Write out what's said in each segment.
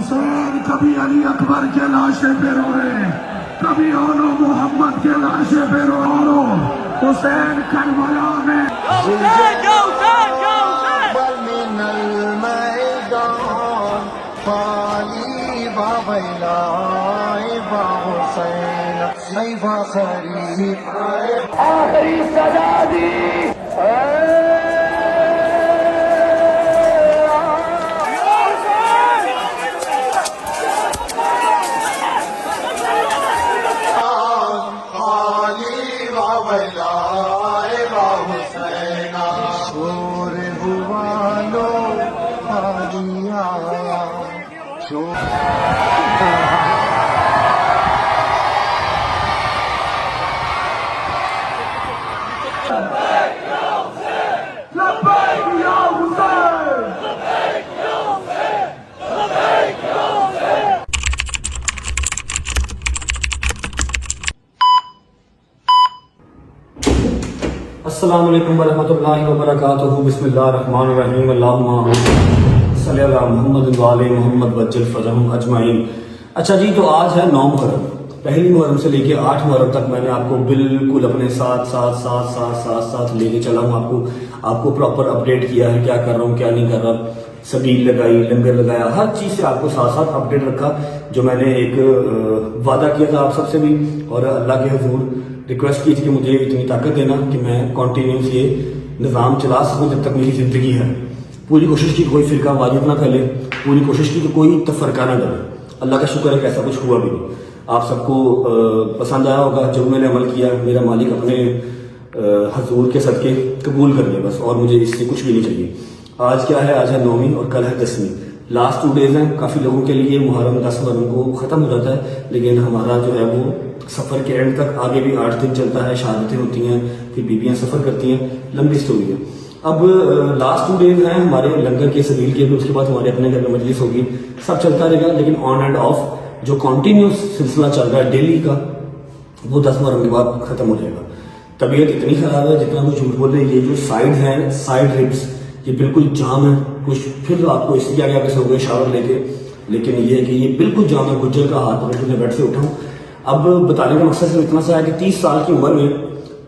हुसैन कभी अली अकबर के लाशे पे रोए, कभी ओनो मोहम्मद के लाशे पे रो। हुसैन करबला में आखिरी सजा दी। अस्सलामु अलैकुम वरहमतुल्लाहि वबरकातुहू। बिस्मिल्लाहिर्रहमानिर्रहीम। अल्लाहुम्मा सल्ली अला मुहम्मद व आले मुहम्मद वज्जल फरहम अजमाइन। अच्छा जी, तो आज है 9 मुहर्रम। पहली मुहर्रम से लेके 8 मुहर्रम तक मैंने आपको बिल्कुल अपने साथ लेके चला हूँ। आपको प्रॉपर अपडेट किया है, क्या कर रहा हूँ क्या नहीं कर रहा, सबील लगाई, लंगर लगाया, हर चीज से आपको साथ अपडेट रखा। जो मैंने एक वादा किया था आप सबसे भी, और अल्लाह के हुजूर रिक्वेस्ट की थी कि मुझे इतनी ताकत देना कि मैं कॉन्टिन्यूस ये निज़ाम चला सकूं जब तक मेरी ज़िंदगी है। पूरी कोशिश की कोई फिरका वाजिब ना फैले, पूरी कोशिश की कि कोई तफरका ना डरे। अल्लाह का शुक्र है कि ऐसा कुछ हुआ भी नहीं। आप सबको पसंद आया होगा जो मैंने अमल किया। मेरा मालिक अपने हजूर के सदके कबूल कर ले बस, और मुझे इससे कुछ भी नहीं चाहिए। आज क्या है? आज है 9वीं और कल है 10वीं। लास्ट 2 डेज हैं। काफ़ी लोगों के लिए मुहर्रम 10 मुहर्रम को ख़त्म हो जाता है, लेकिन हमारा जो है वो सफ़र के एंड तक आगे भी 8 दिन चलता है। शहादतें होती हैं, फिर बीबियाँ सफ़र करती हैं, लंबी स्टोरी है। अब लास्ट 2 डेज हैं हमारे लंगर के सबील के भी, उसके बाद हमारे अपने घर में मजलिस होगी, सब चलता रहेगा। लेकिन ऑन एंड ऑफ जो कॉन्टीन्यूस सिलसिला चल रहा है डेली का, वो 10 मुहर्रम के बाद ख़त्म हो जाएगा। तबीयत इतनी ख़राब है जितना कुछ झूठ बोल रहे। ये जो साइड हैं, साइड रिब्स, ये बिल्कुल जाम है। कुछ फिर आपको इसलिए आगे सो गए शावर लेके, लेकिन ये है कि ये बिल्कुल जाम है। गुज्जर का हाथ पकड़ के मैं बेड से उठाऊं। अब बताने का मकसद सिर्फ इतना सा है कि 30 साल की उम्र में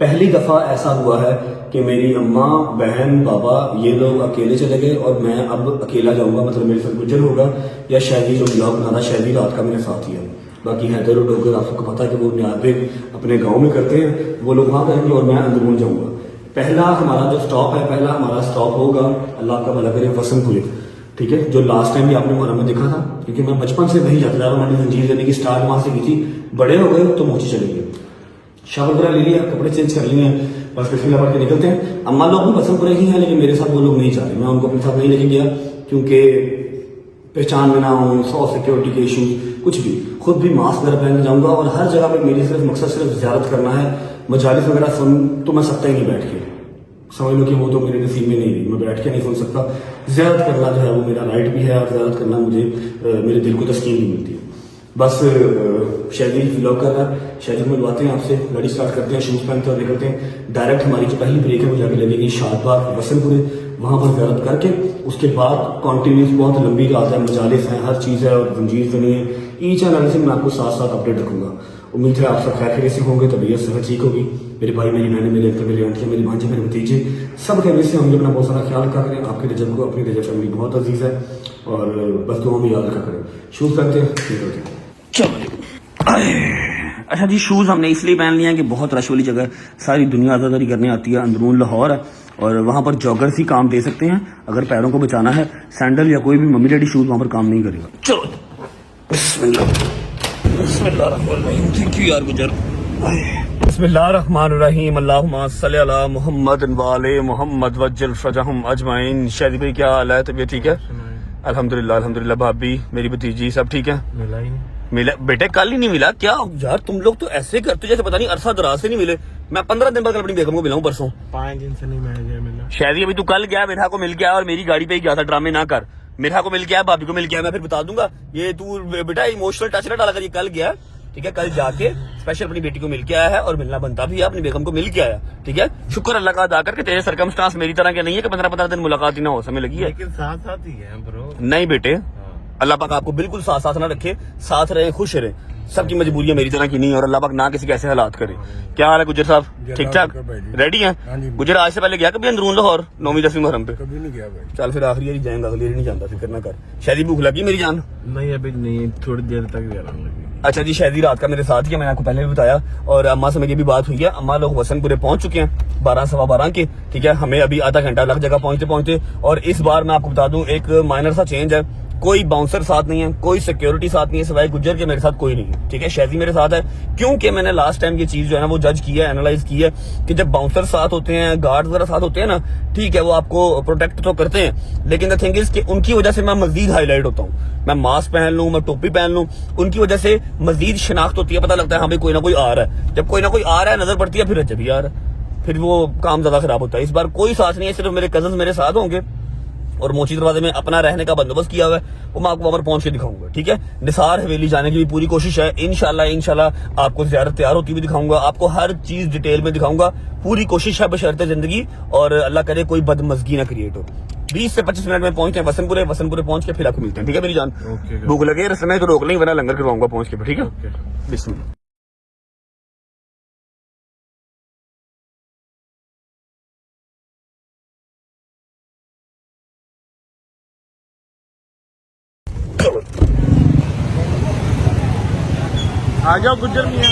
पहली दफ़ा ऐसा हुआ है कि मेरी अम्मा, बहन, बाबा ये लोग अकेले चले गए और मैं अब अकेला जाऊंगा। मतलब मेरे साथ गुज्जर होगा या शायद जो ब्लॉग बना था शायद रात का मेरे साथ ही है। बाकी हैदर और डोगर आप सबको पता है कि वो न्याबे अपने गाँव में करते हैं, वो लोग वहाँ करेंगे और मैं अंदरून जाऊँगा। पहला हमारा जो स्टॉप है, पहला हमारा स्टॉप होगा, अल्लाह का भला करे, वसनपुरे। ठीक है, जो लास्ट टाइम भी आपने मुहर्रम में देखा था, क्योंकि मैं बचपन से वही जाता रहा हूँ। मैंने जंजीर देने की स्टार्ट वहां से की थी। बड़े हो गए तो मोची चले गए, शावर वगैरह ले लिया, कपड़े चेंज कर लिए हैं, बस बिस्मिल्लाह पढ़ के निकलते हैं। अम्मा लोग भी वसनपुरे ही हैं, लेकिन मेरे साथ वो लोग नहीं जा रहे। मैं उनको अपने साथ नहीं लेके गया क्योंकि पहचान में ना हो, 100 सिक्योरिटी के इशू, कुछ भी। खुद भी मास्क वगैरह पहन जाऊंगा और हर जगह पर मेरी सिर्फ मकसद सिर्फ ज़ियारत करना है। मजालिस वगैरह सुन तो मैं सकता ही नहीं बैठ के, समझ लो कि वो तो मेरे नसीब में नहीं रही। मैं बैठ के नहीं सुन सकता। ज़ियारत करना जो है वो मेरा राइट भी है, और ज़ियारत करना मुझे मेरे दिल को तस्कीन नहीं मिलती है। बस शादी व्लॉग कर रहा है, शादी मिलवाते हैं आपसे, गाड़ी स्टार्ट करते हैं, शूज़ पहनते हैं और निकलते हैं। डायरेक्ट हमारी जो पहली ब्रेक है वो जाके लगेगी शादबाग वसनपुरे, वहाँ पर ज़ियारत करके उसके बाद कॉन्टीन्यूस बहुत लंबी रात है, मजालिस हैं, हर चीज़ है और जंजीर बनी है। ईच एंड एवरीथिंग मैं आपको साथ अपडेट रखूंगा। उम्मीद है आप सब खैर से होंगे, तबीयत सेहत ठीक होगी। मेरे भाई, मेरी बहनें, मेरे अंकल, मेरी आंटियाँ, मेरी भांजे, मेरे भतीजे, सब खैर से होंगे। अपना बहुत सारा ख्याल रखा करें। आपके रजब को, अपनी रजब फैमिली बहुत अजीज है, और बस दुआ में याद रखा करें। शूज़ पहनते हैं, निकलते हैं। चलो। अच्छा जी, शूज़ हमने इसलिए पहन लिए हैं कि बहुत रश वाली जगह सारी दुनिया आज़ादारी करने आती है। अंदरून लाहौर है और वहाँ पर जॉगर्स ही काम दे सकते हैं। अगर पैरों को बचाना है, सैंडल या कोई भी मम्मी डैडी शूज़ वहाँ पर काम नहीं करेगा। चलो, बिस्मिल्लाहिर्रहमानिर्रहीम। थैंक यू यार गुजर। बिस्मिल्लाहिर्रहमानिर्रहीम। अल्लाहुम्मा सल्ली अला मुहम्मद व आले मुहम्मद वज्जल फरहम अजमाइन। शादी भाई क्या हाल है? तबीयत ठीक है? अल्हम्दुलिल्लाह अल्हम्दुलिल्लाह। भाभी, मेरी भतीजी, सब ठीक है? मिला ही नहीं। मिला बेटे, कल ही नहीं मिला क्या यार? तुम लोग तो ऐसे करते हो जैसे पता नहीं अरसा दराज से नहीं मिले। मैं 15 दिन बाद अपनी बेगम को मिला हूँ परसों। 5 दिन से नहीं मिला। शायद अभी तू कल गया, मेरा को मिल गया और मेरी गाड़ी पे ही गया था। ड्रामे ना कर, मेरा को मिल गया, भाभी को मिल गया। मैं फिर बता दूंगा। ये तू बेटा इमोशनल टच ना डाला कर। ये कल गया, ठीक है, कल जाके स्पेशल अपनी बेटी को मिल के आया है और मिलना बनता भी है। अपनी बेगम को मिल के आया, ठीक है। शुक्र अल्लाह का अदा करके तेरे सर्कमस्टांस मेरी तरह के नहीं है कि 15-15 दिन मुलाकात ही ना हो। समय लगी है, लेकिन साथ साथ ही है ब्रो। नहीं बेटे, अल्लाह पाक आपको बिल्कुल साथ साथ ना रखे, साथ रहे, खुश रहे। सबकी मजबूरियां मेरी तरह की नहीं है और अल्लाह पाक ना किसी के ऐसे हालात करे। क्या हाल है गुजर साहब, ठीक ठाक, रेडी हैं? गुजर आज से पहले गया कभी अंदरून लाहौर 9वीं 10वीं मुहर्रम पे? कभी नहीं गया भाई। चल फिर आखिरी बारी जाएंगे, अगली बारी नहीं जानता, फिक्र ना कर। शायद भूख लगी मेरी जान? नहीं अभी नहीं, थोड़ी देर तक जा रहा हूँ। अच्छा जी, शायदी रात का मेरे साथ ही है, मैंने आपको पहले भी बताया। और अम्मा से मेरी भी बात हुई है, अम्मा लोग वसनपुरे पहुंच चुके हैं 12 सवा 12 के, ठीक है। हमें अभी आधा घंटा लग जाएगा पहुंचते पहुंचते। और इस बार मैं आपको बता दूं एक माइनर सा चेंज है, कोई बाउंसर साथ नहीं है, कोई सिक्योरिटी साथ नहीं है, सिवाय गुज्जर के मेरे साथ कोई नहीं है, ठीक है। शैजी मेरे साथ है, क्योंकि मैंने लास्ट टाइम ये चीज जो है ना वो जज की है, एनालाइज की है कि जब बाउंसर साथ होते हैं, गार्ड वगैरह साथ होते हैं ना, ठीक है, वो आपको प्रोटेक्ट तो करते हैं, लेकिन द थिंग इज कि उनकी वजह से मैं मजीद हाईलाइट होता हूँ। मैं मास्क पहन लूं, मैं टोपी पहन लूं, उनकी वजह से मजीद शिनाख्त होती है, पता लगता है हाँ भाई कोई ना कोई आ रहा है। जब कोई ना कोई आ रहा है, नजर पड़ती है, फिर अच्छा भी आ रहा है, फिर वो काम ज्यादा खराब होता है। इस बार कोई साथ नहीं है, सिर्फ मेरे कजन मेरे साथ होंगे और मोची दरवाजे में अपना रहने का बंदोबस्त किया हुआ है, वो मैं आपको वहां पर पहुंच के दिखाऊंगा, ठीक है। निसार हवेली जाने की भी पूरी कोशिश है, इंशाल्लाह आपको ज़ियारत तैयार होती हुई दिखाऊंगा, आपको हर चीज डिटेल में दिखाऊंगा, पूरी कोशिश है बशर्ते जिंदगी और अल्लाह करे कोई बदमजगी ना क्रिएट हो। 20 से 25 मिनट में पहुंचते हैं वसनपुरे पहुंच के फिर आपको मिलते हैं, ठीक है मेरी जान। भूख लगे रस्ते में तो रोक लेंगे, वरना लंगर करवाऊंगा पहुंच के, ठीक है। बिस्मिल्लाह। आ जाओ गुज्जर मियां।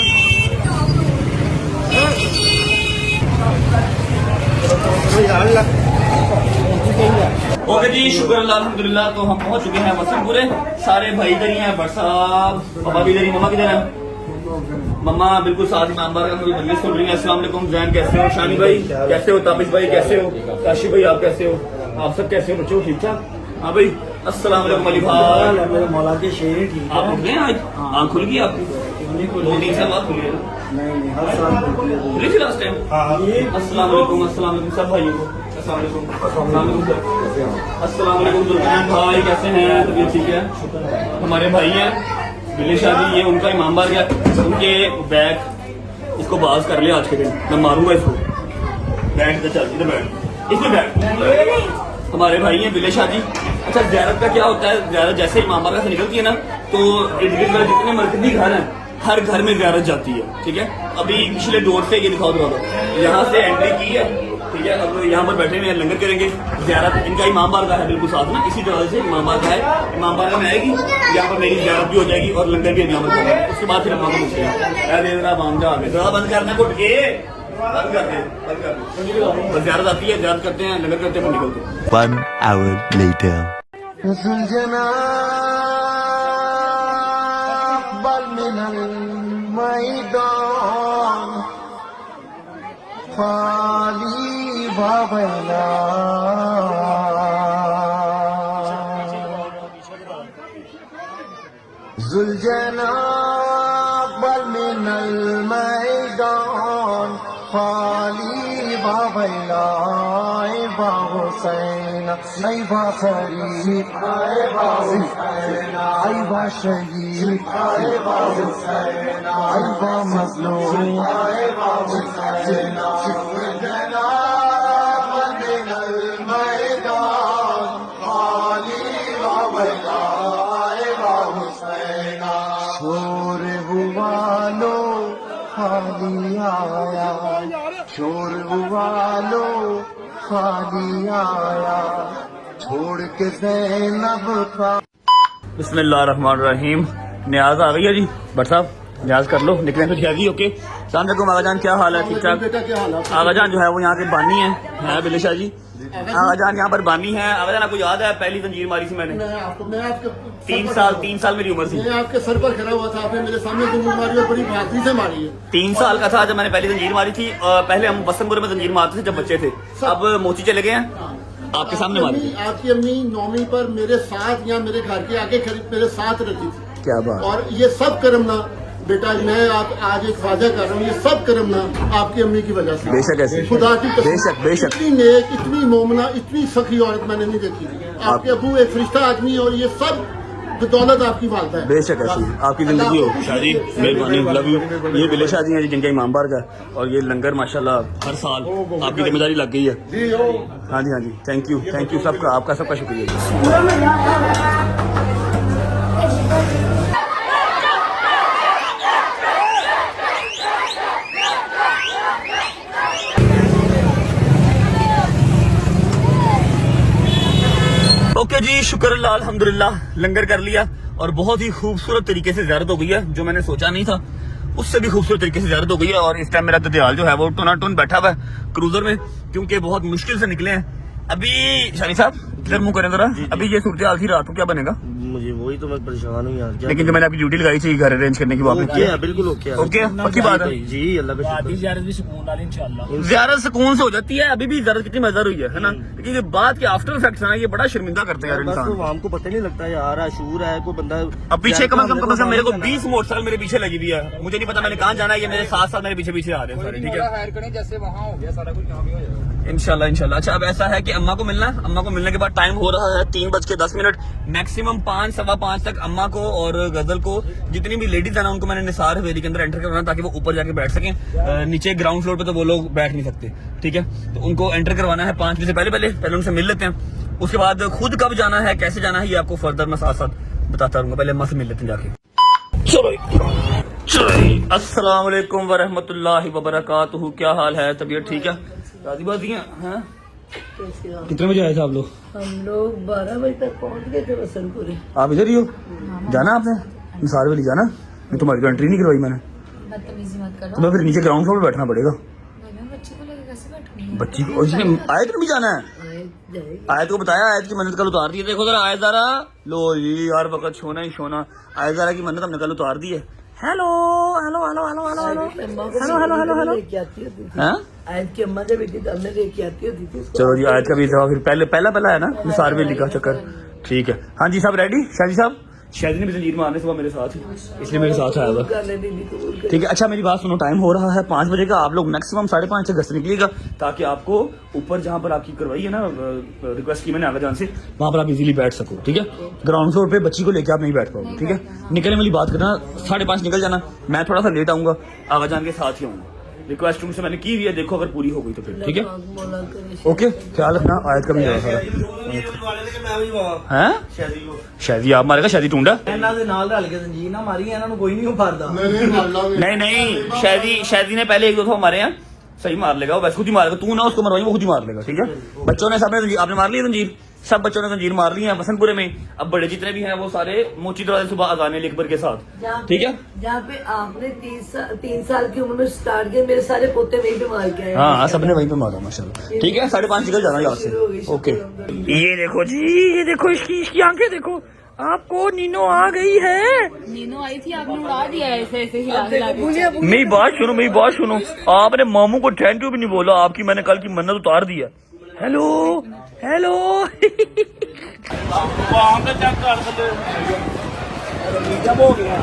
ओके जी, शुक्र अल्लाह अल्हम्दुलिल्लाह। तो हम पहुंच चुके हैं वसनपुरे, सारे भाई इधर ही हैं, बट साहब पापा भी इधर ही, मम्मा किधर है? मम्मा बिल्कुल साथ में अंबार का थोड़ी मजलिस सुन रही है। अस्सलाम वालेकुम जैन, कैसे हो? शानी भाई कैसे हो? ताबिश भाई कैसे हो? काशी भाई आप कैसे हो? आप सब कैसे हो बच्चों, ठीक ठाक? हाँ भाई, अस्सलाम वालेकुम अली भाई। मेरे मौला के शेर ठीक आप उठ गए आज? आँख खुल गई आपकी? 2-3 साल बाद खुली है ना? नहीं हर साल खुली थी लास्ट टाइम। अस्सलाम वालेकुम सब भाइयों को अस्सलाम वालेकुम सर। अस्सलाम वालेकुम जुल्फैन भाई कैसे हैं? तबीयत ठीक है? हमारे भाई हैं बिले शादी, ये उनका इमाम बार गया, उनके बैग इसको बाज कर लिया आज के दिन, मैं मारूंगा इसको। बैठ इधर, चल इधर बैठ, इसमें बैठ। हमारे भाई हैं बिले शादी। अच्छा, ज़ियारत का क्या होता है? ज़ियारत जैसे इमाम बारगाह से निकलती है ना, तो इर्द गिर्द जितने मरकजी घर हैं हर घर में ज़ियारत जाती है, ठीक है। अभी पिछले डोर से ये दिखाओ यहाँ से एंट्री की है, ठीक है। अब यहाँ पर बैठे हुए हैं, लंगर करेंगे। ज़ियारत इनका इमाम बारगाह है बिल्कुल साथ ना, इसी तरह से इमाम बारगाह है, इमाम बारगाह में आएगी, यहाँ पर मेरी ज़ियारत भी हो जाएगी और लंगर भी यहाँ पर होगा। उसके बाद फिर हम आपको पूछेंगे मामजा बंद करना को बंद कर दे। ज़ियारत आती है, ज़ियारत करते हैं, लंगर करते हैं, फिर निकलते हैं। 1 hour later. सुलझना बल मिनल मैदान खाली बाबला सुलझना बल मिनल मैदान खाली बाबला बा हुसैन आई बा शरीफ आई बा शहीद आई बा मजलूम शोर हुआ लो खाली आया, शोर हुआ लो खाली आया, छोड़ के ज़ैनब का। बिस्मिल्लाहिर्रहमानिर्रहीम। न्याज आ गई है जी, बट साहब न्याज कर लो, निकले तो जल्दी। ओके, सलाम अलैकुम आगा जान, क्या हाल है? ठीक ठाक। आगा जान जो है वो यहाँ के बानी है बिले शाह जी। आगा जान यहाँ पर बानी है। आगा जान आपको याद है पहली जंजीर मारी थी मैंने? मैं आपके 3 साल मेरी उम्र थी। मैं आपके सर पर खड़ा हुआ था, आपने मेरे सामने जंजीर मारी और बड़ी बहादुरी से मारी है। 3 साल का था जब मैंने पहली जंजीर मारी थी। पहले हम वसनपुर में जंजीर मारते थे जब बच्चे थे, अब मोची चले गए हैं। आपके सामने मारी थी। आपकी अम्मी 9वीं पर मेरे साथ या मेरे घर के आगे मेरे साथ रहती थी। क्या बात। और ये सब करमना बेटा, मैं आज एक वादा कर रहा हूँ, ये सब करमना आपकी अम्मी की वजह से। बेशक ऐसे, खुदा की कसम, बेशक। इतनी नेक, इतनी मोमना, इतनी सखी औरत मैंने नहीं देखी। आपके अबू एक फरिश्ता आदमी है और ये सब बदौलत आपकी वालदा है। बेशक ऐसी आपकी जिंदगी हो शादी, मेहरबानी, लव यू। ये बिले शादी हैं जी जिनका इमाम बार का, और ये लंगर माशाल्लाह हर साल आपकी जिम्मेदारी लग गई है। हाँ जी, थैंक यू सबका, आपका सबका शुक्रिया। शुक्र अल्लाह अल्हम्दुलिल्लाह लंगर कर लिया और बहुत ही खूबसूरत तरीके से ज़ियारत हो गई है, जो मैंने सोचा नहीं था उससे भी खूबसूरत तरीके से ज़ियारत हो गई है। और इस टाइम मेरा ददियाल जो है वो टुना टुन बैठा हुआ है क्रूजर में, क्योंकि बहुत मुश्किल से निकले हैं। अभी शानी साहब इधर मुंह करें जरा, अभी ये सूरत हाल थी, रात को क्या बनेगा? मुझे वही तो मैं परेशान हूँ यार। लेकिन जो मैंने आपकी ड्यूटी लगाई थी घर अरेंज करने की, वो आपने किया? बिल्कुल ओके ओके, पक्की बात है जी, अल्लाह का शुक्र। ज़ियारत सुकून से हो जाती है। अभी भी ज़ियारत कितनी मजेदार हुई है ना, लेकिन ये बात के आफ्टर इफेक्ट्स है ना, ये बड़ा शर्मिंदा करते हैं यार बस इंसान। तो हमको पता नहीं लगता यार, आशूर है कोई बंदा। अब पीछे कम से कम मेरे को 20 मोटरसाइकिल मेरे पीछे लगी हुई है, मुझे नहीं पता मैंने कहाँ जाना है, ये मेरे साथ मेरे पीछे पीछे आ रहे हैं सारे, ठीक है जैसे वहाँ हो गया सारा कुछ यहाँ भी हो जाएगा इंशाल्लाह इंशाल्लाह। अच्छा अब ऐसा है कि अम्मा को मिलना है, अम्मा को मिलने के बाद टाइम हो रहा है 3:10, मैक्सिमम 5 सवा 5 तक अम्मा को और गजल को, जितनी भी लेडीज है ना, उनको मैंने निसार हवेली के अंदर एंटर करवाना ताकि वो ऊपर जाके बैठ सकें। नीचे ग्राउंड फ्लोर पे तो वो लोग बैठ नहीं सकते, ठीक है, तो उनको एंटर करवाना है 5 बजे से पहले उनसे मिल लेते हैं। उसके बाद खुद कब जाना है, कैसे जाना है, ये आपको फर्दर मैं साथ साथ बताता रहूंगा। पहले अम्मा से मिल लेते हैं जाके। चलो अस्सलाम वालेकुम वरहमतुल्लाहि वबरकातुहू। क्या हाल है, तबीयत ठीक है, राजी बाजी हैं? कितने बजे आए थे आप लोग? हम लोग 12 बजे तक पहुंच गए थे वसनपुरी। आप इधर ही हो? जाना आपने निसार वाली जाना? मैं तुम्हारी तो एंट्री नहीं करवाई मैंने, बदतमीजी मत करो। तुम्हें फिर नीचे ग्राउंड फ्लोर पे बैठना पड़ेगा। बच्ची को लेकर कैसे बैठूंगी? बच्ची को इसमें आयत में भी जाना है। आयत को बताया, आयत की मन्नत कल उतार दी है। देखो जरा आयत ज़रा, लो जी यार वक्त सोना ही सोना। आयत ज़रा की मन्नत हमने कल उतार दी है। Hello hello hello hello hello hello hello hello hello hello लेके आती होती थी। हैं? आयत की अम्मा जब बेटी तब में लेके आती होती थी उसको। चलो जी आयत का भी जवाब फिर पहला है ना निसार वेली का चक्कर, ठीक है। हाँ जी साहब रेडी? शादी साहब, शादी ने भी जंजीर मारने सुबह मेरे साथ, इसलिए मेरे साथ आया हुआ, ठीक है। अच्छा मेरी बात सुनो, टाइम हो रहा है 5 बजे का, आप लोग मैक्सिमम 5:30 से घर से निकलिएगा ताकि आपको ऊपर जहाँ पर आपकी करवाई है ना रिक्वेस्ट की मैंने आगे जान से, वहाँ पर आप इजीली बैठ सको, ठीक है। ग्राउंड फ्लोर पे बच्ची को लेकर आप नहीं बैठ पाओगे, ठीक है। निकलने वाली बात करना, 5:30 निकल जाना, मैं थोड़ा सा लेट आऊंगा, आगा जान के साथ ही आऊंगा। रिक्वेस्ट रूम से मैंने की हुई है, देखो अगर पूरी हो गई तो फिर ठीक है, ओके। ख्याल रखना, आयत का भी है शादी आप मारेगा, शादी टूंडा नहीं शादी ने पहले 1-2 दफा मारे हैं, सही मार लेगा वो, वैसे खुद ही मारेगा, तू ना उसको मरवाई, वो खुद ही मार लेगा, ठीक है। बच्चों ने सबने आपने मार ली जंजीर, सब बच्चों ने जंजीर मार ली है बसंतपुरे में। अब बड़े जितने भी हैं वो सारे मोची दरवाजे सुबह अजाने अकबर के साथ, ठीक है। जहाँ पे आपने 3 साल की उम्र में स्टार्ट किया, मेरे सारे पोते वहीं पे मार के आए। हाँ सबने वहीं पे मारा माशाल्लाह, ठीक है। 5:30 निकल जाना यहाँ से, ओके। ये देखो जी, ये देखो इसकी आंखें देखो, आपको नीनो आ गई है। नीनो आई थी, आपने उड़ा दिया ऐसे ऐसे हिला हिला के। मेरी बात सुनो, आपने मामू को थैंक यू भी नहीं बोला, आपकी मैंने कल की मन्नत उतार दी है। हेलो हेलो हो गया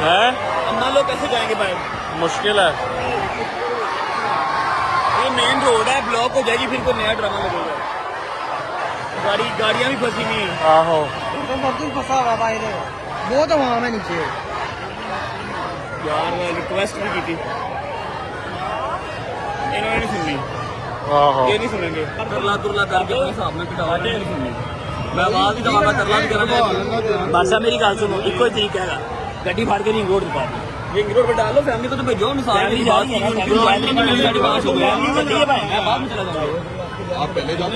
है, अन्ना लोग कैसे जाएंगे भाई? मुश्किल है, ये मेन रोड है, ब्लॉक हो जाएगी, फिर कोई नया ड्रामा लगेगा। गाड़ियां भी फंसी हुई हैं। आहो फंसा हुआ भाई ने, वो तो वहाँ में नीचे यार, मैं रिक्वेस्ट भी की थी, इन्होंने नहीं सुनी। ये नहीं सुनेंगे, तरला तुरला करके अपने हिसाब में पिटावा नहीं सुननी। मैं आवाज ही दबागा, तरला भी करा। बादशाह मेरी गल सुनो, एक ही तरीका है, गड्डी फाड़ के रिंग रोड पे पा दो, रिंग रोड पे डालो, फैमिली को तो भेजो। मिसाल की बात की, उनकी गैलरी में मेरी गाड़ी पास हो गया, मैं बाद में चला जाऊंगा। आप पहले जाओ,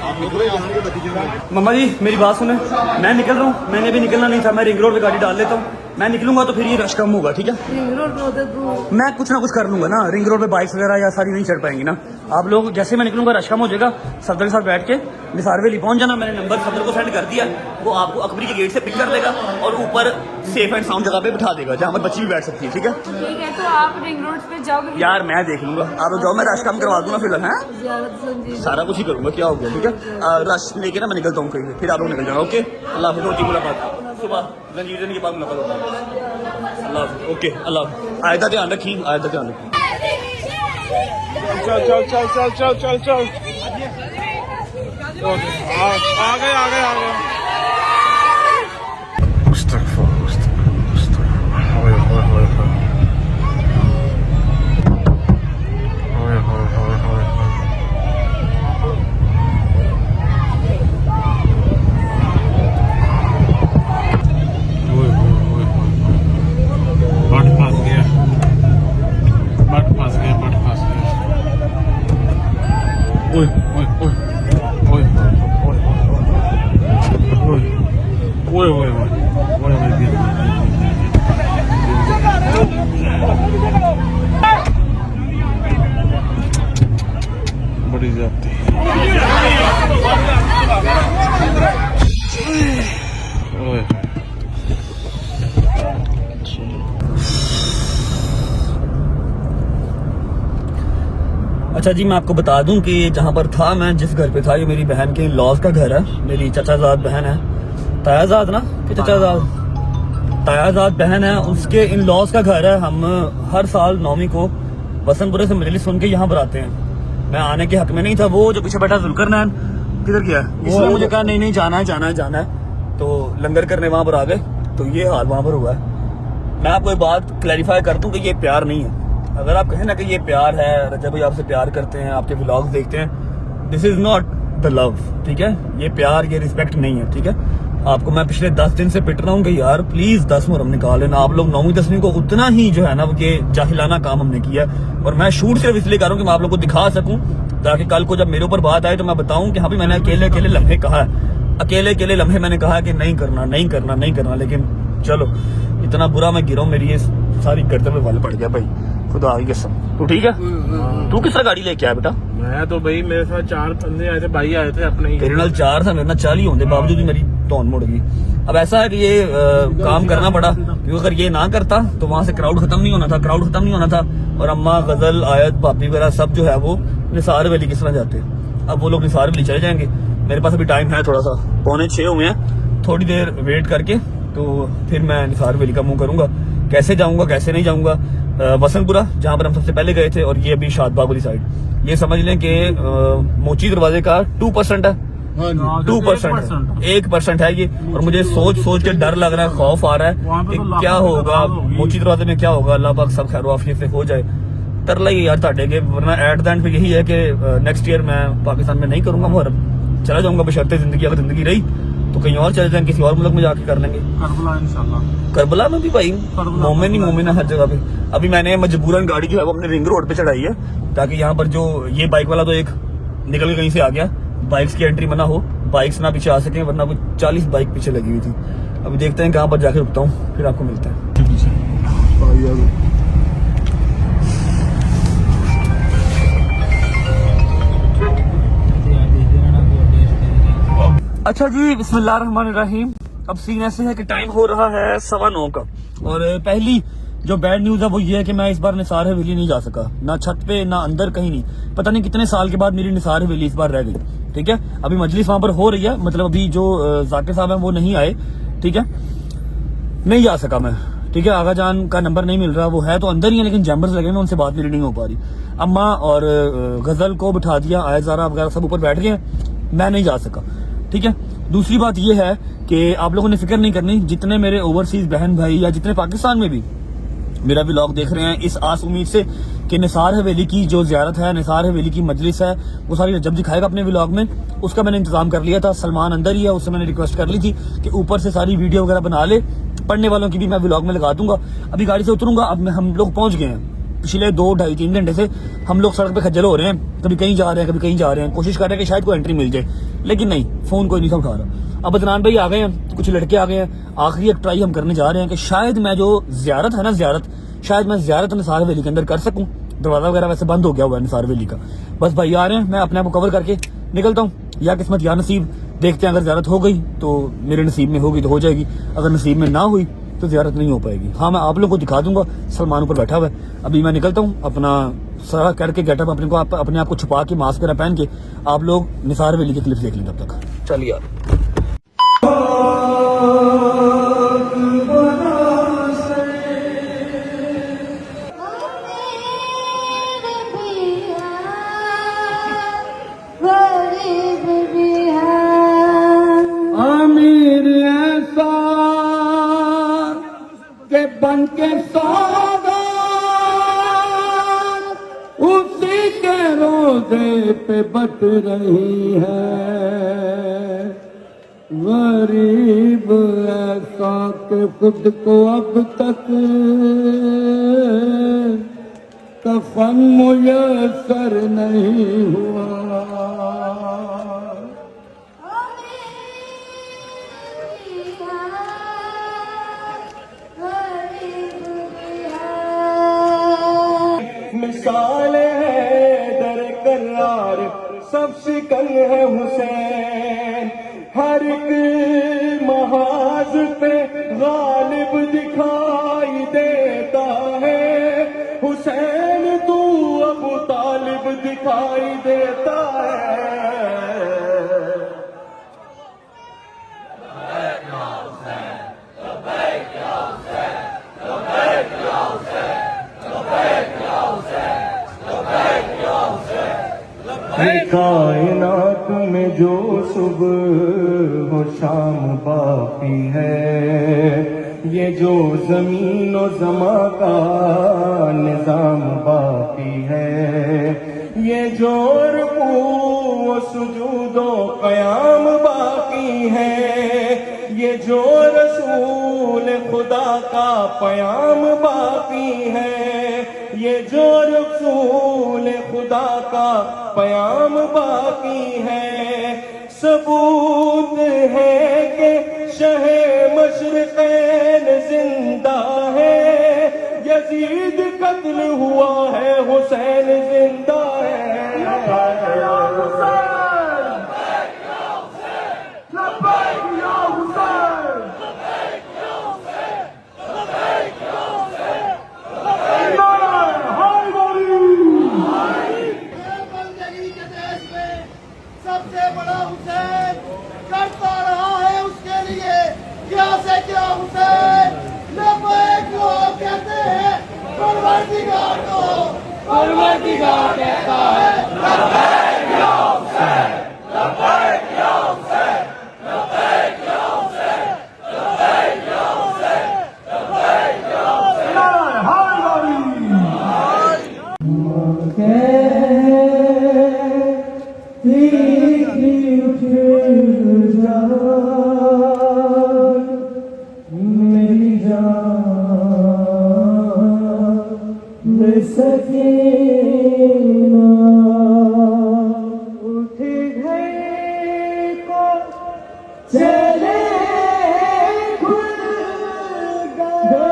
आप निकलो यहाँ के बच्चे। मम्मा जी मेरी बात सुने, मैं निकल रहा हूँ, मैंने भी निकलना नहीं था, मैं रिंग रोड पे गाड़ी डाल लेता हूँ, मैं निकलूंगा तो फिर ये रश कम होगा, ठीक है। रिंग रोड पे होते तो मैं कुछ ना कुछ कर लूंगा ना, रिंग रोड पे बाइक्स वगैरह या सारी नहीं चढ़ पाएंगी ना आप लोग। जैसे मैं निकलूंगा रश कम हो जाएगा, सफदर के साथ बैठ के निसार वेली पहुंच जाना। मैंने नंबर सफदर को सेंड कर दिया, वो आपको अकबरी के गेट से पिक कर लेगा और ऊपर सेफ एंड साउंड जगह पे बिठा देगा जहाँ पर बच्ची भी बैठ सकती है, ठीक है। ठीक है, तो आप रिंग रोड पे जाओगे? यार मैं देख लूंगा, आप लोग जाओ, मैं रश कम करवा दूंगा फिलहाल, है सारा कुछ ही करूंगा, क्या हो गया, ठीक है। रश लेके ना मैं निकलता हूँ कहीं, फिर आप लोग निकल जाना, ओके। अल्लाह हाफिज़, होती मुलाकात सुबह रंजीत के बाद मुलाकात होगी। अल्लाह हाफिज़, ओके अल्लाह हाफिज़। आयत का ध्यान रखी, आयत का ध्यान रखी। चल चल चल चल चल चल चल आ गए ओए ओए ओए ओए ओए ओए बड़ी जाती ओए अच्छा जी, मैं आपको बता दूं कि जहाँ पर था मैं, जिस घर पे था, ये मेरी बहन के लॉज का घर है। मेरी चचाजाद बहन है, तायाजाद ना कि चचाजाद, तायाजाद बहन है, उसके इन लॉज का घर है। हम हर साल 9वीं को वसंतपुरे से मजलिस सुन के यहाँ पर आते हैं। मैं आने के हक में नहीं था। वो जो पीछे बैठा जुल्करनैन किधर गया, इसने मुझे कहा नहीं नहीं जाना है जाना है जाना है, तो लंगर करने वहां पर आ गए। तो ये हाल वहां पर हुआ है। मैं आपको एक बात क्लैरिफाई कर दूं कि ये प्यार नहीं है। अगर आप कहें ना कि ये प्यार है, रजब भाई आपसे प्यार करते हैं, आपके व्लॉग्स देखते हैं, this is not the love, ठीक है। ये प्यार, ये रिस्पेक्ट नहीं है, ठीक है। आपको मैं पिछले 10 दिन से पिट रहा हूँ कि यार प्लीज 10 मुहर्रम निकाल लेना। आप लोग 9वीं 10वीं को उतना ही जो है ना ये जाहिलाना काम हमने किया। और मैं शूट सिर्फ इसलिए कर रहा हूँ कि मैं आप लोग को दिखा सकूं, ताकि कल को जब मेरे ऊपर बात आए तो मैं बताऊं कि हाँ भी मैंने अकेले अकेले लम्हे कहा है, अकेले अकेले लम्हे मैंने कहा कि नहीं करना नहीं करना नहीं करना। लेकिन चलो, इतना बुरा मैं गिरा हूं, मेरी ये सारी गर्दन में बल पड़ गया भाई, खुदा की कसम। तू ठीक है? तू किस तरह गाड़ी लेके आया बेटा? मैं तो भाई, मेरे साथ 4 बंदे आए थे, भाई आए थे अपने ही। तेरे नाल 4 था, मेरे नाल 40 होने बावजूद भी मेरी टोन मुड़ गई। अब ऐसा है कि ये काम करना पड़ा, क्योंकि अगर ये ना करता तो वहां से क्राउड खत्म नहीं होना था, क्राउड खत्म नहीं होना था। और अम्मा, गजल, आयत, भाभी वगैरह सब जो है वो निसार वैली किस तरह जाते। अब वो लोग निसार वैली चले जाएंगे। मेरे पास अभी टाइम है थोड़ा सा, 5:45 हुए हैं, थोड़ी देर वेट करके तो फिर मैं निसार वैली का मुंह करूंगा। कैसे जाऊंगा कैसे नहीं जाऊंगा, वसंतपुरा जहां पर हम सबसे पहले गए थे, और ये अभी शादबाग वाली साइड। ये समझ लें कि मोची दरवाजे का 2% है, 2% 1% है ये। और मुझे सोच सोच के डर लग रहा है, खौफ आ रहा है कि क्या होगा मोची दरवाजे में, क्या होगा। अल्लाह पाक सब खैर आफियत से हो जाए। तरला ही यार ताटे के, वरना एट द एंड पे यही है कि नेक्स्ट ईयर मैं पाकिस्तान में नहीं करूंगा मुहर्रम, चला जाऊंगा बशर्ते जिंदगी, अगर जिंदगी रही तो कहीं और चले जाएंगे, किसी और मुल्क में जाके कर लेंगे। करबला इंशाल्लाह, करबला में भी भाई मोमिन ही मोमिन है हर जगह पे। अभी मैंने मजबूरन गाड़ी जो है वो अपने रिंग रोड पे चढ़ाई है, ताकि यहाँ पर जो ये बाइक वाला तो एक निकल के कहीं से आ गया, बाइक्स की एंट्री मना हो, बाइक्स ना पीछे आ सके, वरना कुछ 40 बाइक पीछे लगी हुई थी। अभी देखते हैं कहाँ पर जाके रुकता हूँ, फिर आपको मिलता है। अच्छा जी, बिस्मिल्लाहिर्रहमानिर्रहीम। अब सीन ऐसे है कि टाइम हो रहा है 9:15 का, और पहली जो बैड न्यूज है वो ये है कि मैं इस बार निसार हवेली नहीं जा सका, ना छत पे ना अंदर, कहीं नहीं। पता नहीं कितने साल के बाद मेरी निसार हवेली इस बार रह गई, ठीक है। अभी मजलिस वहां पर हो रही है, मतलब अभी जो जाकिर साहब है वो नहीं आए, ठीक है, नहीं जा सका मैं, ठीक है। आगा जान का नंबर नहीं मिल रहा, वो है तो अंदर ही है लेकिन जैम्बर्स लगे हैं, उनसे बात मेरी नहीं हो पा रही। अम्मा और गजल को बिठा दिया, आयजारा वगैरह सब ऊपर बैठ गए हैं, मैं नहीं जा सका, ठीक है। दूसरी बात यह है कि आप लोगों ने फिक्र नहीं करनी, जितने मेरे ओवरसीज बहन भाई या जितने पाकिस्तान में भी मेरा व्लॉग देख रहे हैं, इस आस उम्मीद से कि निसार हवेली की जो ज़ियारत है, निसार हवेली की मजलिस है, वो सारी जब दिखाएगा अपने व्लॉग में। उसका मैंने इंतजाम कर लिया था, सलमान अंदर ही है, उससे मैंने रिक्वेस्ट कर ली थी कि ऊपर से सारी वीडियो वगैरह बना ले, पढ़ने वालों की भी मैं व्लॉग में लगा दूंगा। अभी गाड़ी से उतरूंगा, अब हम लोग पहुंच गए हैं। पिछले 2, 2.5, 3 घंटे से हम लोग सड़क पे खज्जल हो रहे हैं, कभी कहीं जा रहे हैं कभी कहीं जा रहे हैं, कोशिश कर रहे हैं कि शायद कोई एंट्री मिल जाए, लेकिन नहीं, फोन कोई नहीं था उठा रहा। अब अदनान भाई आ गए हैं, कुछ लड़के आ गए हैं, आखिरी एक ट्राई हम करने जा रहे हैं कि शायद मैं जो ज़ियारत है ना, शायद मैं ज़ियारत निसार हवेली के अंदर कर सकूं। दरवाजा वगैरह वैसे बंद हो गया हुआ है निसार हवेली का। बस भाई आ रहे हैं, मैं अपने आप को कवर करके निकलता हूँ, या किस्मत या नसीब, देखते हैं। अगर ज़ियारत हो गई तो मेरे नसीब में होगी तो हो जाएगी, अगर नसीब में ना हुई तो ज़ियारत नहीं हो पाएगी। हाँ, मैं आप लोगों को दिखा दूंगा, सलमान ऊपर बैठा हुआ है। अभी मैं निकलता हूँ, अपना सारा करके गेटअप अपने आप को छुपा के, मास्क वगैरह पहन के, आप लोग निसार हवेली के क्लिप्स देख लेंगे तब तक। चलिए यार, अमीर ऐसा के बन के सौदा उसी के रोजे पे बट रही है। गरीब ऐसा के खुद को अब तक कफन मुयस्सर नहीं हुआ। मिसाल है दर करार सब शिकन है हुसैन, हर एक महाज पे गालिब दिखाई देता है हुसैन, तू अबू तालिब दिखाई देता है। कायनात में जो सुबह हो शाम बाकी है, ये जो जमीन और जमा का निजाम बाकी है, ये जो रुकू सुजूदो कयाम बाकी है, ये जो रसूल खुदा का पयाम बाकी है, ये जो रसूल खुदा का पयाम बाकी है। सबूत है कि शहे मशरिक़ैन जिंदा है, यजीद कत्ल हुआ है हुसैन जिंदा है। बंदगी के देश में सबसे बड़ा हुसैन करता रहा है उसके लिए क्या से क्या हुसैन लबैक को कहते हैं, परवरदिगार को परवरदिगार कहता है लबैक या हुसैन, लबैक या हुसैन, लबैक या हुसैन, लबैक या हुसैन, लबैक या हुसैन। मेरी जान सकीना उठ गए को चले खुल गया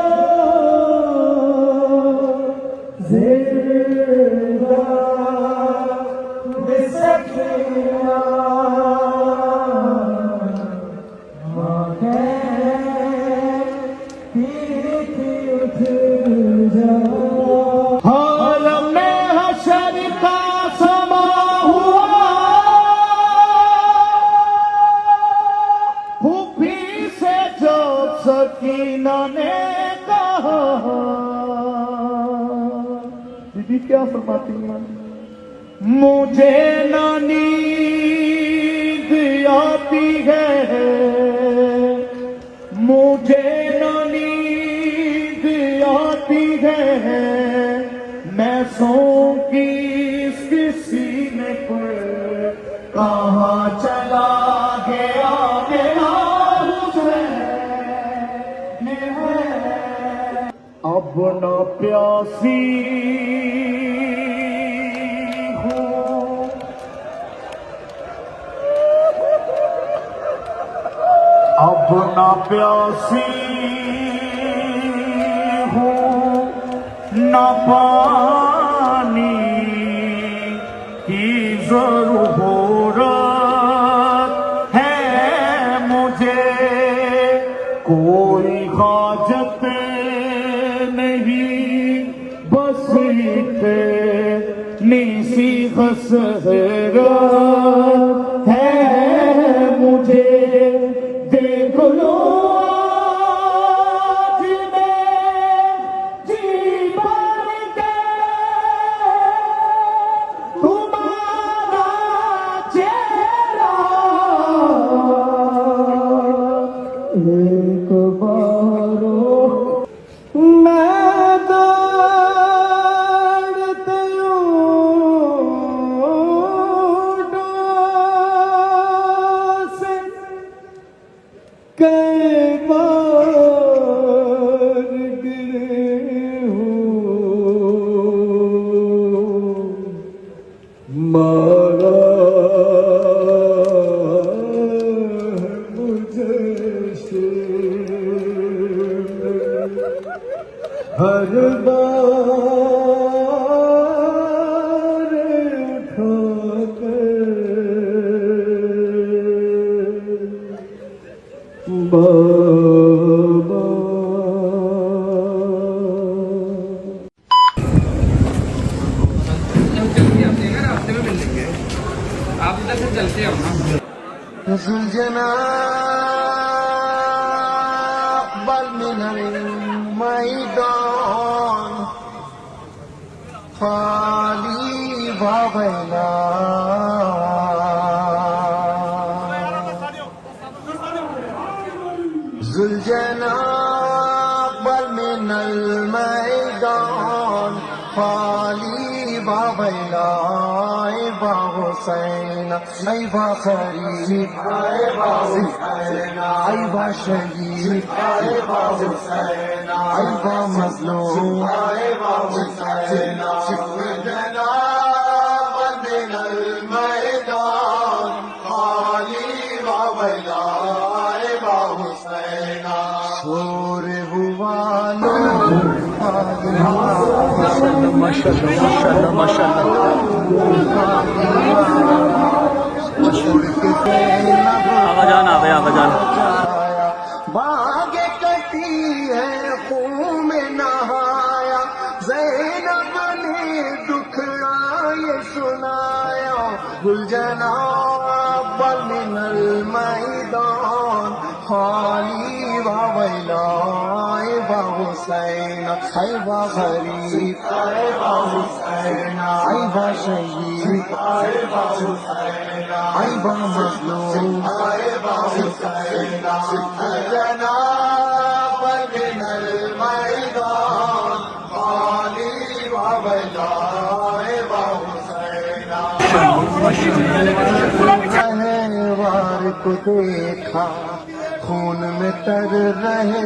जिंदा सकीना हाल में हशर का समा हुआ, फूफी से जो सकीना ने कहा। दीदी क्या फरमाती हैं? मुझे ना नींद आती है, मुझे ना नींद आती है, मैं सौं की इसके सीने पर कहाँ चला गया मेरा हुसैन है। अब न प्यासी हूँ, अब न प्यासी हूँ न पानी की जरूरत है मुझे, कोई हाजत नहीं बस इतनी सी हसरत है मुझे। देख लो एक बारो मैं दौड़ते से कई बार गिरे हूँ, मारा हर बार जुलजना अकबल मिनल मैदान खाली बाबैला जुलजना अकबल मिनल मैदान खाली बाबैला बा हुसैन ऐ बा खरीद ऐ बा हुसैन ऐ बा शहीद ऐ बा हुसैन ऐ बा मजलूम ऐ बा हुसैन जुलजना बंदल मैदान खाली बाबैला ऐ बा हुसैन शोर हुआ लो आवाजान आ गया आवाजान बागे कटी है खून में नहाया ज़ैनब ने दुखड़ा ये सुनाया गुलजना अकबल मिनल मैदान खाली बाबैला बा हुसैन ऐ बा गरीब ऐ बा हुसैन ऐ बा शहीद ऐ बा हुसैन ऐ बा मजलूम ऐ बा हुसैन जुलजना बंदल मैदान खाली बाबैला बा हुसैन वार को देखा खून में तर रहे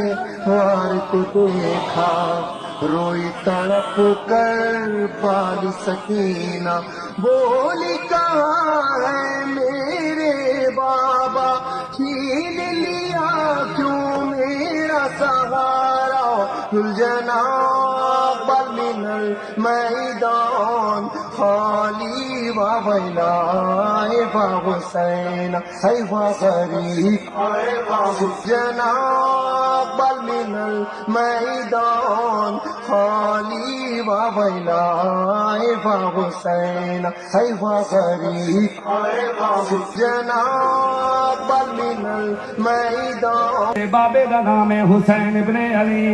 वार को देखा रोई तड़प कर पाल सकीना बोली कहाँ है मेरे बाबा छीन लिया क्यों मेरा सहारा जुलजना अकबल मिनल मैदान खाली बाबैला ऐ बा हुसैन ऐ बा गरीब ऐ बा जुलजना अकबल मिनल मैदान खाली बाबैला ऐ बा हुसैन ऐ बा गरीब ऐ बा जुलजना अकबल मिनल मैदान बाबे का नाम है हुसैन इब्ने अली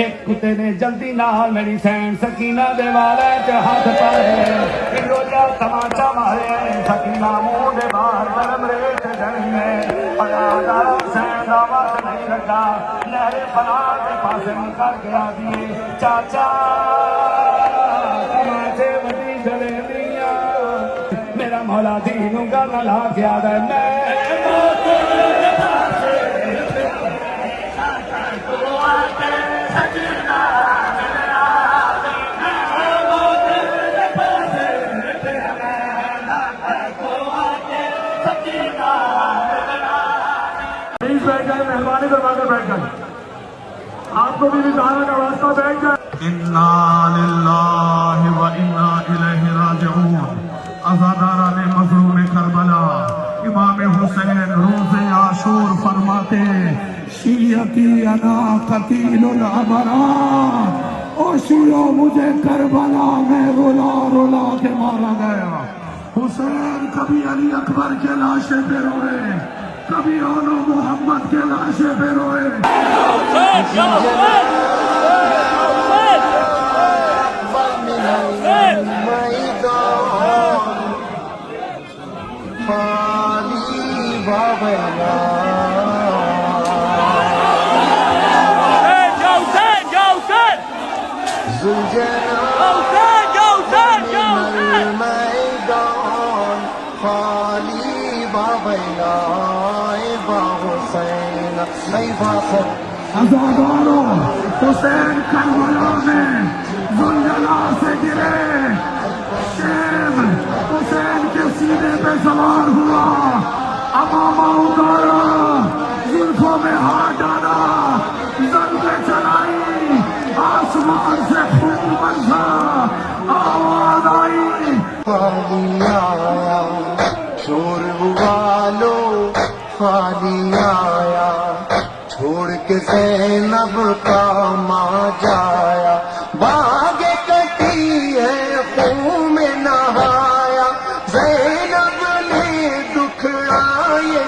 एक कुत्ते ने जल्दी नाल मेरी सैन सकीना दे वाले च हाथ पाए रोजा तमाचा मारे सकीना मुंह दे बाहर गरम रेत जड़ी में अदादार हुसैन दा वक्त नहीं लगा लहरे फना के पासे निकल गया दिए चाचा तमाचे बड़ी जलेबियां मेरा मौला दीनू गल ला गया मैं बैठ जाए मेहरबानी करवा कर बैठ जाए आपको भी विधान का वास्ता बैठ जाए इन्ना लिल्लाहि व इन्ना इलैहि राजिऊन अज़ादारा ने मज़लूम करबला इमाम हुसैन रोज़े आशूर फरमाते शियती अना कतीलुल अबरा ओ शियो मुझे करबला में रुला रुला के मारा गया हुसैन कभी अली अकबर के लाशे पे रोए कभी ओनो मोहम्मद के लाशे पे रोए अज़ादारो हुसैन करबला में जुलझला से गिरे शेम हुसैन के सीने पे सवार हुआ अमामा उतारा जुल्फों में हाथ डाला ज़ंगे चलाई आसमान से खून बरसा आवाज आई खाली आया शोर हुआ लो खाली आया छोड़ के ज़ैनब का माँ जाया बागे कटी है खून में नहाया ज़ैनब ने दुखड़ा ये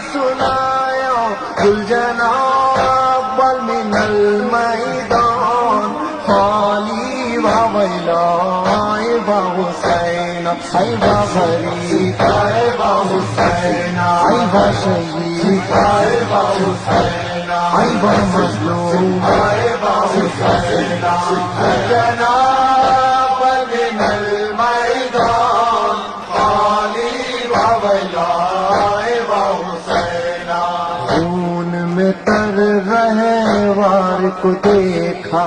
बावैला आई बा हुसैन आई बा फरीद आई बा हुसैन आई बा शहीद आई बा हुसैन आई बा मजलूम आई बा हुसैन जनाब मिनल मैदान खाली बावैला आई बा हुसैन खून में तर रहे वार को देखा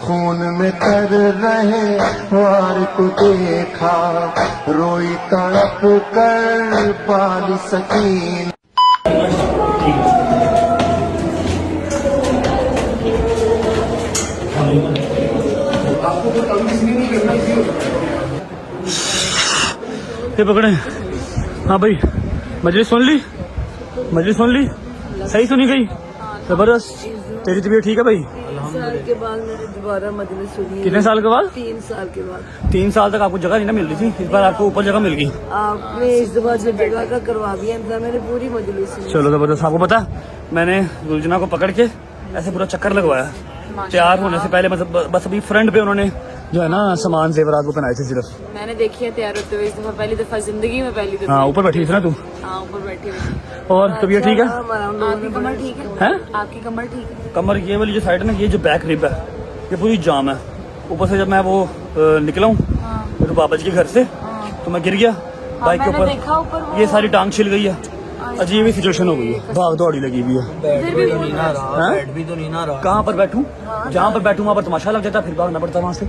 खून में तर रहे वार को देखा रोई तड़प कर पाली सकीन ये पकड़े। हाँ भाई मजलिस सुन ली, मजलिस सुन ली, सही सुनी गई, जबरदस्त। तेरी तबीयत ठीक है भाई? 3 साल के बाद मैंने दोबारा मजलिस सुनी। कितने साल के बाद? 3 साल के बाद। 3 साल तक आपको जगह नहीं ना मिल रही थी, इस बार आपको ऊपर जगह मिल गई। आपने इस दफा जो जगह का करवा दिया था, मैंने पूरी मजलिस सुनी। चलो जबरदस्त। आपको पता मैंने गुलजना को पकड़ के ऐसे पूरा चक्कर लगवाया तैयार होने से पहले, मतलब बस अभी फ्रंट पे उन्होंने जो है ना सामान जेवरात वो पहनाए थे सिर्फ। मैंने देखी है तैयार होते हुए इस दफा, पहली दफा जिंदगी में, पहली दफा। हाँ ऊपर बैठी थी ना तू? हाँ ऊपर बैठी हुई। और तबीयत ठीक है? आपकी कमर ठीक है? हैं? आपकी कमर ठीक है? कमर ये वाली जो साइड है ना, ये जो बैक रिब है ये पूरी जाम है। ऊपर से जब मैं वो निकला हूँ मेरे बाबा जी के घर से तो मैं गिर गया बाइक के मैंने देखा ऊपर ऊपर, ये सारी टांग छिल गई है। अजीब ही सिचुएशन हो गई है, भाग दौड़ी लगी हुई है। फिर भी बोल रहा है। बैठ भी तो नहीं ना रहा। कहाँ पर बैठूं? जहाँ पर बैठूं वहाँ पर तमाशा लग जाता, फिर भागना पड़ता वहाँ से।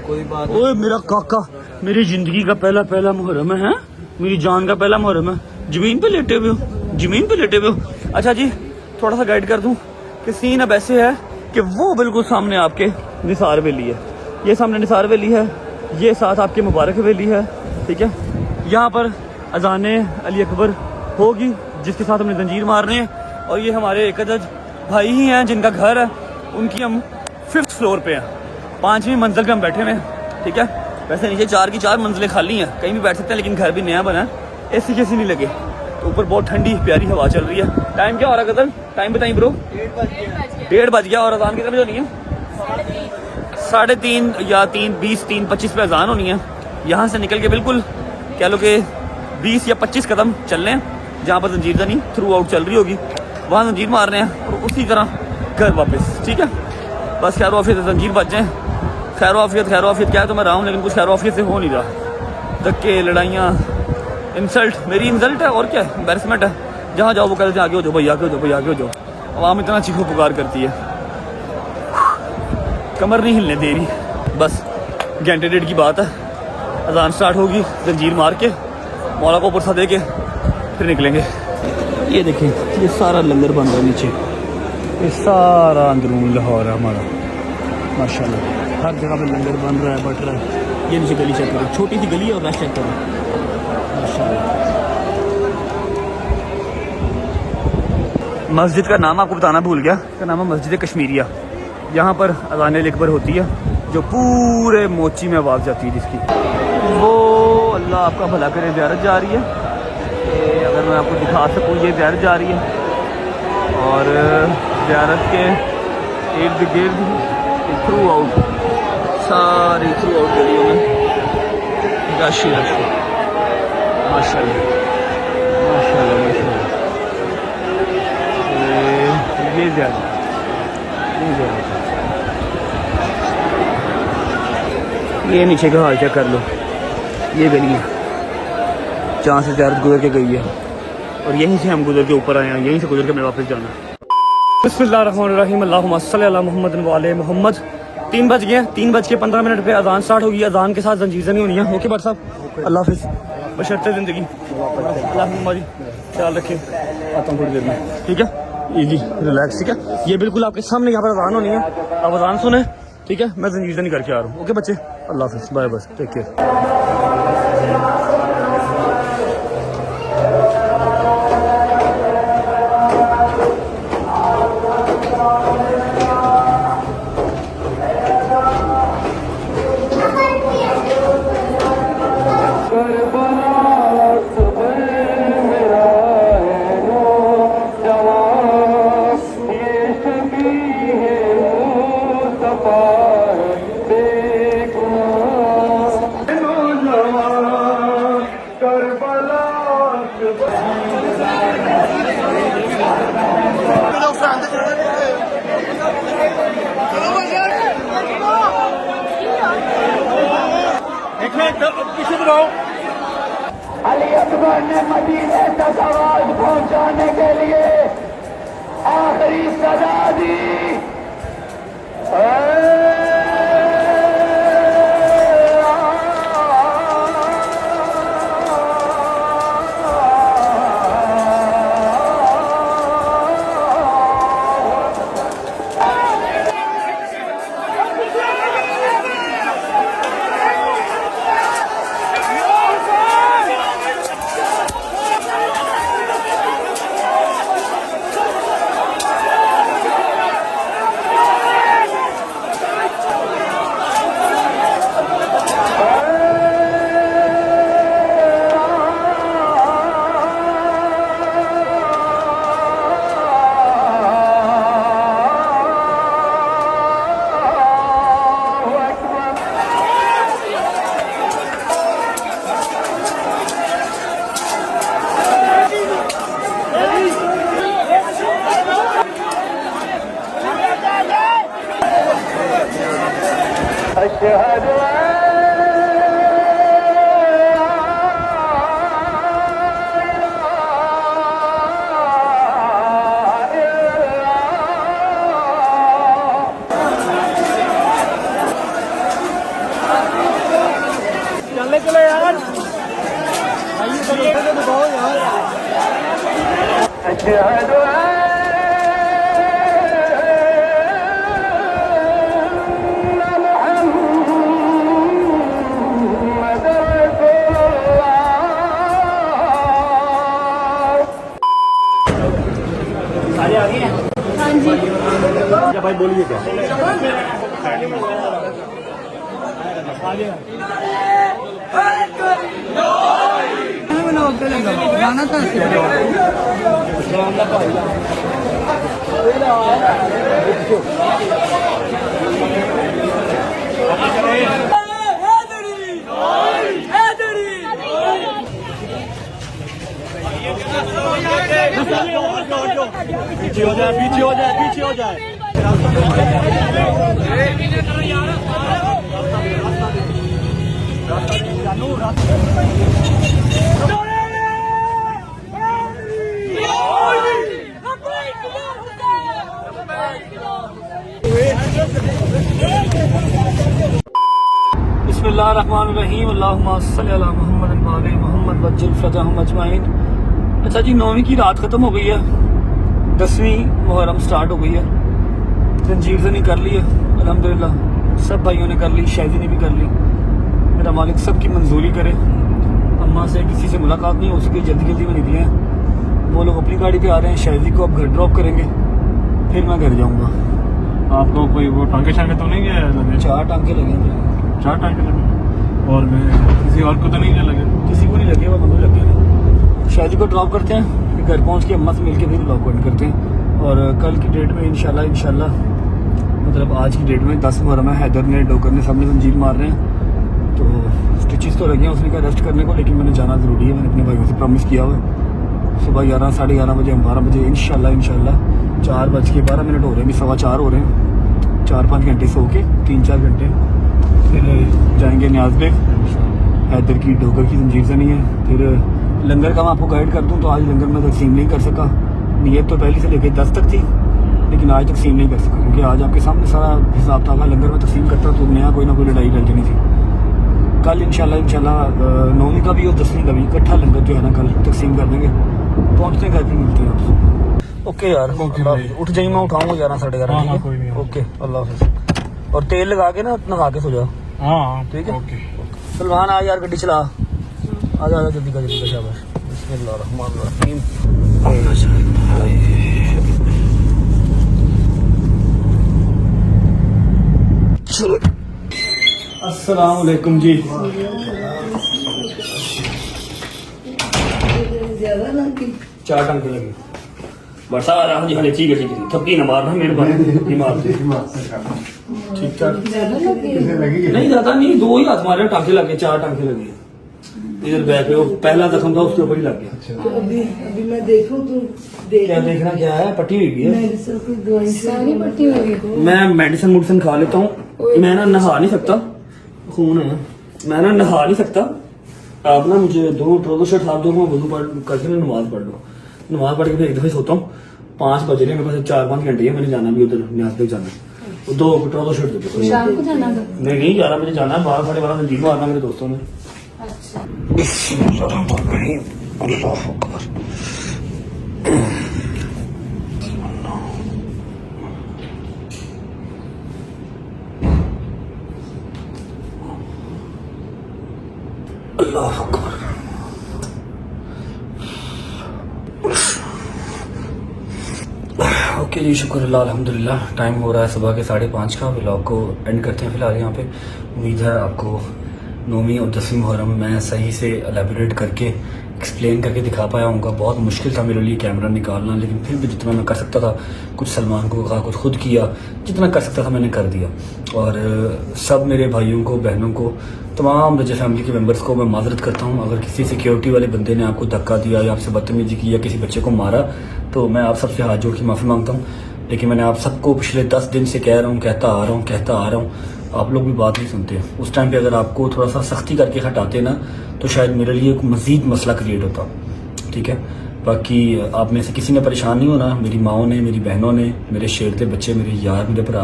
कोई बात। ओए मेरा काका, मेरी जिंदगी का पहला मुहर्रम है, मेरी जान का पहला मुहर्रम है। जमीन पे लेटे हुए हो, जमीन पे लेटे हुए हो। अच्छा जी थोड़ा सा गाइड कर दूं कि सीन अब ऐसे है कि वो बिल्कुल सामने आपके निसार वैली है, ये सामने निसार वैली है, ये साथ आपके मुबारक वैली है, ठीक है। यहाँ पर अजाने अली अकबर होगी जिसके साथ हमने जंजीर मारने हैं, और ये हमारे एक अदद भाई ही हैं जिनका घर है, उनकी हम 5th फ्लोर पे हैं, 5वीं मंजिल पे हम बैठे हुए हैं, ठीक है। वैसे नीचे 4 की 4 मंजिलें खाली हैं, कहीं भी बैठ सकते हैं, लेकिन घर भी नया बना है, एसी कैसी नहीं लगे, तो ऊपर बहुत ठंडी प्यारी हवा चल रही है। टाइम क्या हो रहा है गदर? टाइम बताइए ब्रो। 1:30 बज गया। और अजान कितने बजे होनी है? 3:30 या 3:20 3:25 पे अजान होनी है। यहाँ से निकल के बिल्कुल कह लो कि 20 या 25 कदम चलने हैं, जहाँ पर जंजीर जनी थ्रू आउट चल रही होगी वहाँ जंजीर मार रहे हैं, और उसी तरह घर वापस, ठीक है। बस खैर वाफियत जंजीर बच जाए। खैर वाफियत क्या है तो मैं रहा हूँ, लेकिन कुछ खैर वाफियत से हो नहीं रहा। धक्के लड़ाइयाँ, इंसल्ट, मेरी इंसल्ट है और क्या है, एम्बैरेसमेंट है। जहाँ जाओ वो कहते हैं आगे हो जाओ भाई, आगे हो जाओ भाई, आगे हो जाओ। आवाम इतना चीखो पुकार करती है, कमर नहीं हिलने दे रही। बस घंटे 1.5 की बात है, अजान स्टार्ट होगी, जंजीर मार के मौला को पुरसा दे के फिर निकलेंगे। ये देखें ये सारा लंगर बन रहा है नीचे, ये सारा अंदरून लाहौर है हमारा माशाल्लाह। हर जगह पे लंगर बन रहा है, बट रहा है। ये नीचे गली चेक करो, छोटी सी गली है और रश चेक करो माशाल्लाह। मस्जिद का नाम आपको बताना भूल गया, इसका नाम है मस्जिद कश्मीरिया। यहाँ पर अज़ान अकबर होती है जो पूरे मोची में आवाज़ जाती है, जिसकी वो अल्लाह आपका भला करे ज़ियारत जा रही है। अगर मैं आपको दिखा सकूँ, ये ज़ियारत जा रही है और ज़ियारत के इर्द गिर्द थ्रू आउट सारी थ्रू आउट गलियों में रश ही रश माशाल्लाह माशाल्लाह माशाल्लाह। ये ज़ियारत ये नीचे का हाल चेक कर लो, ये गली है जहाँ से ज़ियारत गुजर के गई है, और यहीं से हम गुजर के ऊपर आए हैं, यहीं से गुजर के मैं वापस जाना है। बिस्मिल्लाहिर्रहमानिर्रहीम, अल्लाहुम्मा सल्ली अला मुहम्मद व आले मुहम्मद। 3 बज गए, 3:15 पे अजान स्टार्ट होगी। अजान के साथ जंजीर नहीं होनी है। ओके भाई साहब, अल्लाह हाफिज़, बशर्ते ज़िंदगी। अल्लाह जी ख्याल रखें, आता हूँ थोड़ी देर में, ठीक है। इजी रिलैक्स, ठीक है। ये बिल्कुल आपके सामने यहाँ पर अजान होनी है, आप अजान सुने, ठीक है। मैं जंजीर नहीं करके आ रहा हूँ। ओके बच्चे, अल्लाह हाफिज़, बाय बाय, टेक केयर। लगाओ। अली अकबर ने मदीने तक आवाज पहुंचाने के लिए आखिरी सदा दी। अशहद चले यार। अशहद सारे आ गए हैं। हाँ जी। क्या भाई बोलिए क्या? गाना था पीछे हो जाए, पीछे हो जाए, पीछे हो जाए। बिस्मिल्लाहिर्रहमानिर्रहीम अल्लाहुम्मा सल्ली अला मुहम्मद व आले मुहम्मद वज्जिल फरजहुम अजमाइन। अच्छा जी, 9वीं की रात खत्म हो गई है, 10वीं मुहर्रम स्टार्ट हो गई है। जंजीर जनी कर ली है अल्हम्दुलिल्लाह, सब भाइयों ने कर ली, शायदी ने भी कर ली। मेरा मालिक सबकी मंजूरी करे। अम्मा से किसी से मुलाकात नहीं हो सकी, जल्दी जल्दी में निकले हैं। वो लोग अपनी गाड़ी पे आ रहे हैं, शायदी को अब घर ड्रॉप करेंगे, फिर मैं घर जाऊँगा। आपको कोई वो टांके शांके तो नहीं गया? 4 टांके लगे हैं। 4 टांके लगे और मैं किसी और को तो नहीं लगे? किसी को नहीं लगे, वो मनु लगे हैं। शादी को ड्रॉप करते हैं, फिर घर पहुंच के अम्मा से मिलके फिर ब्लॉग एंड करते हैं। और कल की डेट में इंशाल्लाह मतलब आज की डेट में 10 मुहर्रम है। हैदर ने, डोकर ने, सब ने जंजीर मार रहे हैं, तो स्टिचेस तो लगे हैं उसने कहा रेस्ट करने को, लेकिन मैंने जाना ज़रूरी है। मैंने अपने भाइयों से प्रॉमिस किया हुआ है। सुबह 11, साढ़े 11 बजे, 12 बजे इंशाल्लाह 4:12 हो रहे हैं, अभी 4:15 हो रहे हैं। 4-5 घंटे सो के 3-4 घंटे फिर जाएंगे न्याज बेग। हैदर की, डोगर की जंजीर से नहीं है। फिर लंगर का मैं आपको गाइड कर दूं तो आज लंगर में तकसीम नहीं कर सका। नीयत तो पहले से लेकर 10 तक थी, लेकिन आज तकसीम नहीं कर सका क्योंकि आज आपके सामने सारा हिसाब था। लंगर में तकसीम करता तो नया कोई ना कोई लड़ाई डल जानी थी। कल इंशाल्लाह 9वीं का भी और 10वीं का भी इकट्ठा लंगर जो है ना कल तकसीम कर देंगे। पहुँचते घर पर मिलते हैं आपसे। ओके यार, उठ जाइए, मैं उठाऊंगा 11, साढ़े 11। कोई नहीं। ओके, अल्लाह हाफिज़। और तेल लगा के ना नहा के सो जाओ। हाँ ठीक है। ओके। सलमान आ यार, गड्डी चला, आजा जल्दी का शाबाश। बिस्मिल्लाहिर्रहमानिर्रहीम। चलो, अस्सलाम वालेकुम जी। ज्यादा लगी 4 टांके लगे। बरसा आ रहा जी, हाँ ठीक है। थप्पी ना मारना मेरे भाई, मार ठीक ठाक। नहीं ज्यादा नहीं, 2 ही हाथ मारे, टांके लगे, 4 टांके लगे। इधर बैक पे वो पहला जख्म था उसके ऊपर ही लग गया। तो अभी मैं देखूं तो क्या देखना क्या है? पट्टी हुई भी है, मेडिसिन की दवाई सारी पट्टी हो गई। मैं मेडिसिन खा लेता हूँ। मैं ना नहा नहीं सकता, खून है, मैं ना नहा नहीं सकता, आप ना मुझे 2 ट्राउजर शर्ट आप दो, मैं वजू करके ना नमाज पढ़ लो। नमाज पढ़ के फिर एक दफे सोता हूँ। 5 बज रहे हैं, मेरे पास 4-5 घंटे है, मैंने जाना भी उधर न्याज तक जाना है। 2 ट्राउजर शर्ट दे दो। शाम को जाना था। नहीं 11 बजे जाना है, 12-12:30 बजे जीत मारना मेरे दोस्तों ने। अच्छा अल्लाह अकबर। अल्लाह अकबर। ओके जी, शुक्र अल्लाह अल्हम्दुलिल्लाह। टाइम हो रहा है सुबह के 5:30 का। व्लॉग को एंड करते हैं फिलहाल यहाँ पे। उम्मीद है आपको 9वीं और 10वीं मुहर्रम मैं सही से एलेबोरेट करके एक्सप्लेन करके दिखा पाया हूँ। बहुत मुश्किल था मेरे लिए कैमरा निकालना, लेकिन फिर भी जितना मैं कर सकता था, कुछ सलमान को कहा, कुछ खुद किया, जितना कर सकता था मैंने कर दिया। और सब मेरे भाइयों को, बहनों को, तमाम रजा फैमिली के मेंबर्स को मैं माजरत करता हूँ। अगर किसी सिक्योरिटी वाले बंदे ने आपको धक्का दिया या आपसे बदतमीजी की या किसी बच्चे को मारा, तो मैं आप सबसे हाथ जोड़ के माफ़ी मांगता हूँ। लेकिन मैंने आप सबको पिछले 10 दिन से कह रहा हूँ, कहता आ रहा हूँ, आप लोग भी बात नहीं सुनते। उस टाइम पे अगर आपको थोड़ा सा सख्ती करके हटाते ना, तो शायद मेरे लिए एक मज़ीद मसला क्रिएट होता। ठीक है, बाकी आप में से किसी ने परेशान नहीं होना। मेरी माओ ने, मेरी बहनों ने, मेरे शेरते बच्चे, मेरे यार, मेरे भरा,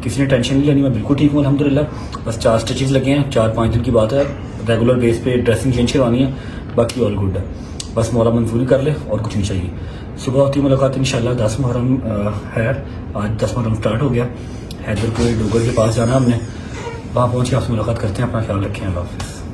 किसी ने टेंशन नहीं लेनी। मैं बिल्कुल ठीक हूँ अल्हम्दुलिल्लाह। बस 4 स्टिचेस लगे हैं, 4-5 दिन की बात है। रेगुलर बेस पे ड्रेसिंग चेंज करवानी है, बाकी ऑल गुड है। बस मौला मंजूरी कर ले और कुछ नहीं चाहिए। सुबह होती मुलाकात इंशाल्लाह। 10 मुहर्रम है आज, 10 मुहर्रम स्टार्ट हो गया। हैदरपुर डोगर के पास जाना हमने, वहाँ पहुँच के आपसे मुलाकात करते हैं। अपना ख्याल रखें, अल्लाह हाफ़िज़।